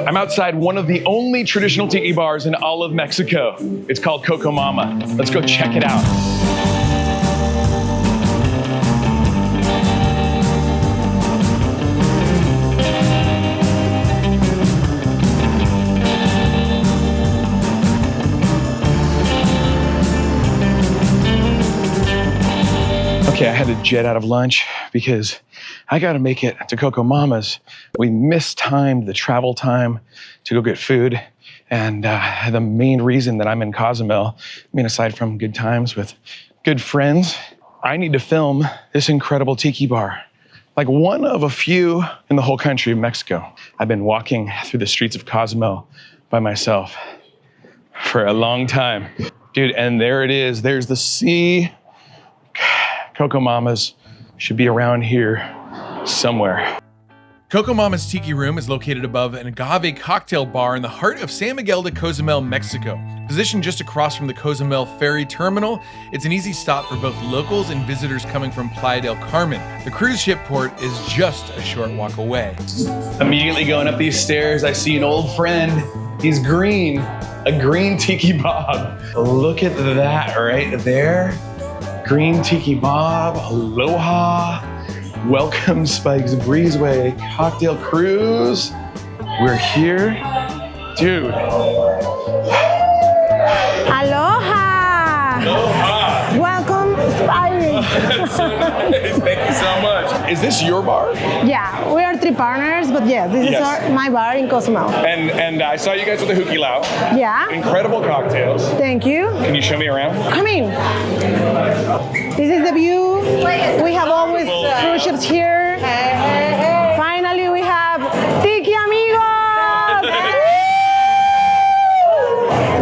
I'm outside one of the only traditional tiki bars in all of Mexico. It's called Coco Mama. Let's go check it out. Okay, I had to jet out of lunch because I gotta make it to Coco Mama's. We mistimed the travel time to go get food. And the main reason that I'm in Cozumel, I mean, aside from good times with good friends, I need to film this incredible tiki bar. Like one of a few in the whole country of Mexico. I've been walking through the streets of Cozumel by myself for a long time. Dude, and there it is, there's the sea. Coco Mama's should be around here somewhere. Coco Mama's Tiki Room is located above an agave cocktail bar in the heart of San Miguel de Cozumel, Mexico. Positioned just across from the Cozumel ferry terminal, it's an easy stop for both locals and visitors coming from Playa del Carmen. The cruise ship port is just a short walk away. Immediately going up these stairs, I see an old friend. He's green, a green Tiki Bob. Look at that right there. Green Tiki Bob, aloha. Welcome Spike's Breezeway Cocktail Cruise. We're here. Dude. Aloha. Aloha. Welcome Spike. That's so nice. Thank you so much. Is this your bar? Yeah, we are 3 partners, but yes, this is my bar in Cozumel. And I saw you guys with the Huki Lao. Yeah. Incredible cocktails. Thank you. Can you show me around? Come in. This is the view. We have always cruise ships here. Finally, we have Tiki Amigos.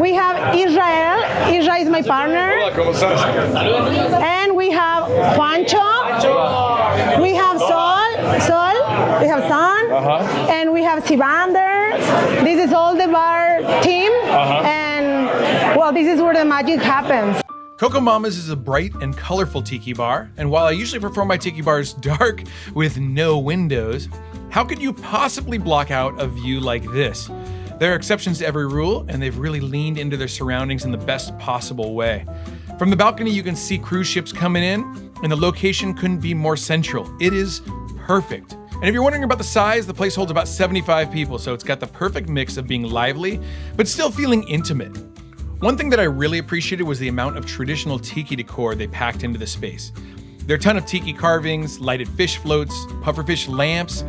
We have Israel. Israel is my partner. Hola, ¿cómo estás? And we have Juancho. We have Sol. We have San. And we have Sivander. This is all the bar team. And well, this is where the magic happens. Coco Mama's is a bright and colorful tiki bar, and while I usually prefer my tiki bars dark with no windows, how could you possibly block out a view like this? There are exceptions to every rule, and they've really leaned into their surroundings in the best possible way. From the balcony, you can see cruise ships coming in, and the location couldn't be more central. It is perfect. And if you're wondering about the size, the place holds about 75 people, so it's got the perfect mix of being lively, but still feeling intimate. One thing that I really appreciated was the amount of traditional tiki decor they packed into the space. There are a ton of tiki carvings, lighted fish floats, pufferfish lamps,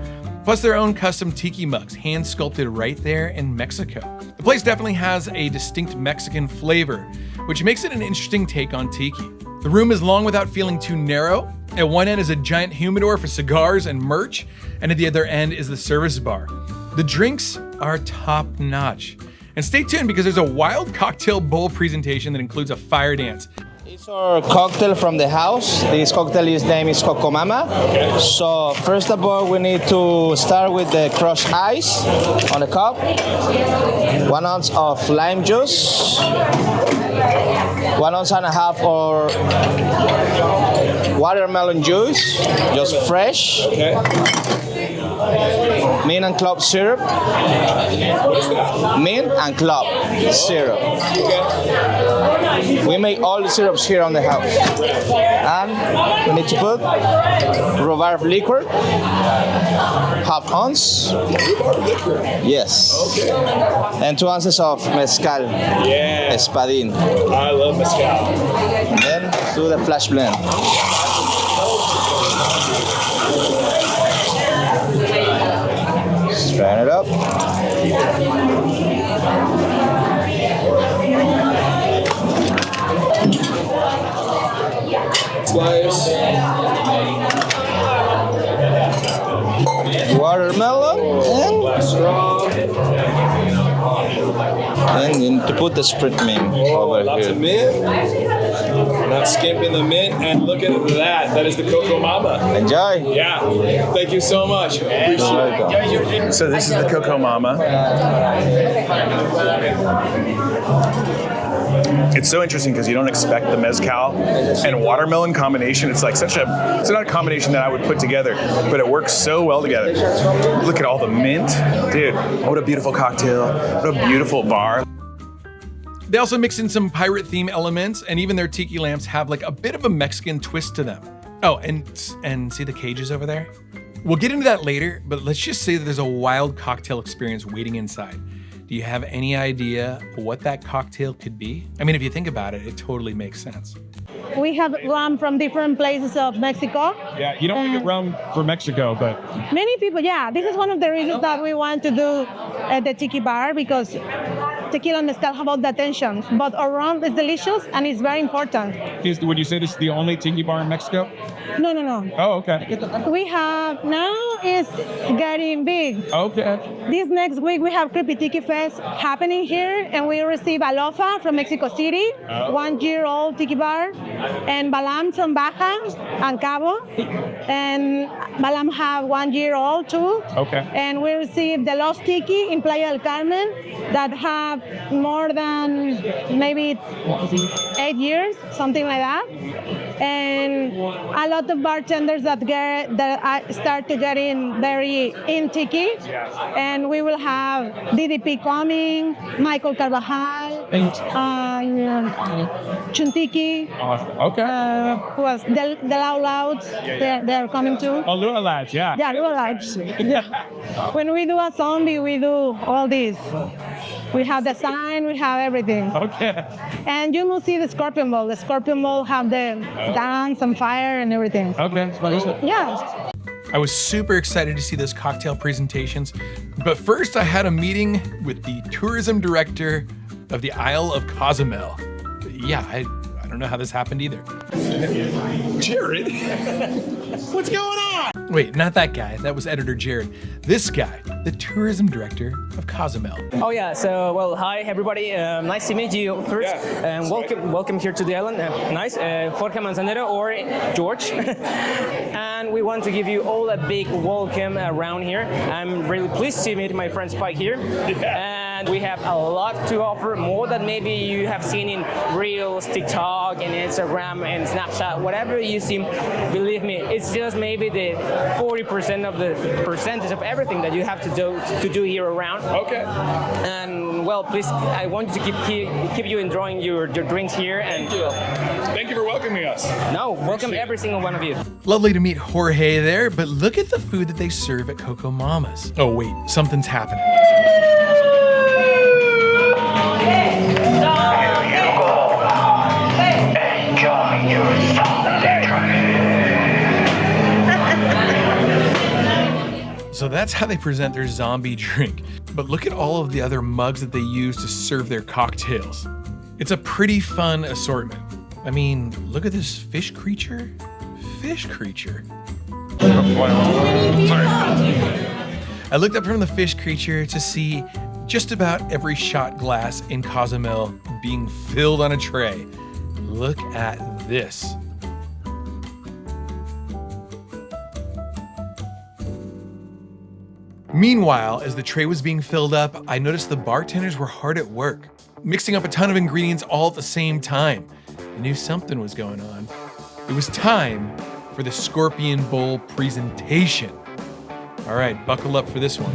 plus their own custom tiki mugs, hand sculpted right there in Mexico. The place definitely has a distinct Mexican flavor, which makes it an interesting take on tiki. The room is long without feeling too narrow. At one end is a giant humidor for cigars and merch, and at the other end is the service bar. The drinks are top notch. And stay tuned because there's a wild cocktail bowl presentation that includes a fire dance. It's our cocktail from the house. This cocktail, his name is Coco Mama. Okay. So first of all, we need to start with the crushed ice on the cup. 1 ounce of lime juice. 1.5 ounces or watermelon juice, just fresh. Okay. Mint and clove syrup. What is that? Mint and clove syrup. Okay. We make all the syrups here on the house. And we need to put rhubarb liquor, 1/2 ounce. Yes. Okay. And 2 ounces of mezcal. Yeah. Espadín. I love mezcal. Then do the flash blend. Strain it up. Slice. Watermelon and Black straw. And you need to put the sprit mint over Lots here. of mint. Not skimping the mint. And look at that. That is the Coco Mama. Enjoy. Yeah. Thank you so much. Appreciate it. So this is the Coco Mama. It's so interesting because you don't expect the mezcal and watermelon combination. It's like it's not a combination that I would put together, but it works so well together. Look at all the mint. Dude, what a beautiful cocktail. What a beautiful bar. They also mix in some pirate theme elements, and even their tiki lamps have like a bit of a Mexican twist to them. Oh, and see the cages over there? We'll get into that later, but let's just say that there's a wild cocktail experience waiting inside. Do you have any idea what that cocktail could be? I mean, if you think about it, it totally makes sense. We have rum from different places of Mexico. Yeah, you don't get rum for Mexico, but Many people, yeah. This is one of the reasons that we want to do the tiki bar, because tequila and mezcal have all the attention. But our rum is delicious and it's very important. would you say this is the only tiki bar in Mexico? No. Oh, okay. We have, now it's getting big. Okay. This next week we have Creepy Tiki Fest happening here, and we receive Alofa from Mexico City, 1-year-old tiki bar, and Balam from Baja and Cabo, and Balam have 1-year-old too. Okay. And we receive the Los Tiki in Playa del Carmen that have more than maybe 8 years, something like that. And a lot of bartenders that start to get in very in tiki. And we will have DDP coming, Michael Carvajal, Chuntiki. Awesome. Okay. Who else? The Loud Louds, they're coming too. Oh, Lua Lads, yeah. Yeah, Loud Louds. Yeah. When we do a zombie, we do all this. We have the sign, we have everything. Okay. And you will see the Scorpion Bowl. The Scorpion Bowl have the dance and fire and everything. Okay. Yeah. I was super excited to see those cocktail presentations, but first I had a meeting with the tourism director of the Isle of Cozumel. Yeah, I don't know how this happened either. Jared, what's going on? Wait, not that guy. That was editor Jared. This guy, the tourism director of Cozumel. Oh yeah, so well, hi everybody. Nice to meet you first, and welcome here to the island. Nice, Jorge Manzanero or George, and we want to give you all a big welcome around here. I'm really pleased to meet my friend Spike here, and we have a lot to offer, more than maybe you have seen in Reels, TikTok, and Instagram, and Snapchat, whatever you see. Believe me, it's just maybe the 40% of the percentage of everything that you have to do here around. Okay. And well, please, I want you to keep you enjoying your drinks here. And Thank you for welcoming us. no, welcome every single one of you. Lovely to meet Jorge there, but look at the food that they serve at Coco Mama's. Oh wait, something's happening. Enjoy your So that's how they present their zombie drink. But look at all of the other mugs that they use to serve their cocktails. It's a pretty fun assortment. I mean, look at this fish creature. Fish creature. I looked up from the fish creature to see just about every shot glass in Cozumel being filled on a tray. Look at this. Meanwhile, as the tray was being filled up, I noticed the bartenders were hard at work, mixing up a ton of ingredients all at the same time. I knew something was going on. It was time for the Scorpion Bowl presentation. All right, buckle up for this one.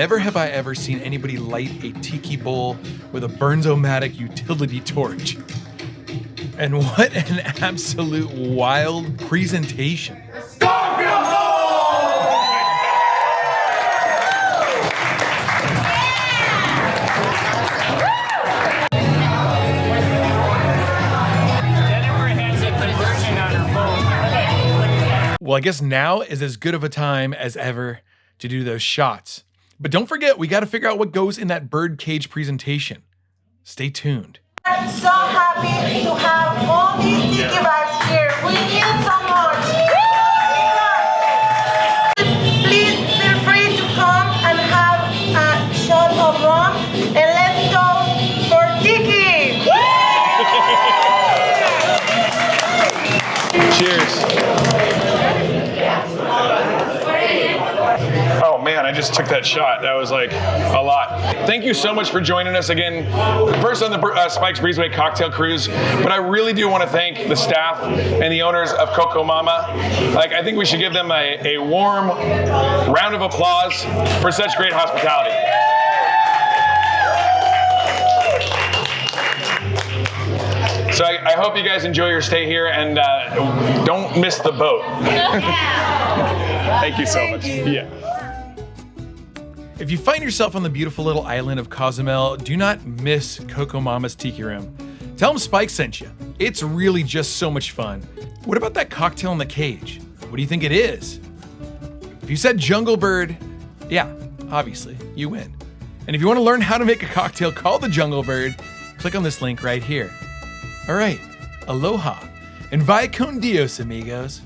never have I ever seen anybody light a tiki bowl with a Burns-O-Matic utility torch. And what an absolute wild presentation. Well, I guess now is as good of a time as ever to do those shots. But don't forget, we got to figure out what goes in that birdcage presentation. Stay tuned. I'm so happy to have all these tiki vibes here. We need so much. Please feel free to come and have a shot of rum and let's go for tiki. Cheers. Oh man, I just took that shot. That was like a lot. Thank you so much for joining us again. First on the Spike's Breezeway Cocktail Cruise, but I really do want to thank the staff and the owners of Coco Mama. Like, I think we should give them a warm round of applause for such great hospitality. So I hope you guys enjoy your stay here and don't miss the boat. Thank you so much. Yeah. If you find yourself on the beautiful little island of Cozumel, do not miss Coco Mama's Tiki Room. Tell them Spike sent you. It's really just so much fun. What about that cocktail in the cage? What do you think it is? If you said Jungle Bird, yeah, obviously, you win. And if you want to learn how to make a cocktail called the Jungle Bird, click on this link right here. All right, aloha, and vaya con Dios, amigos.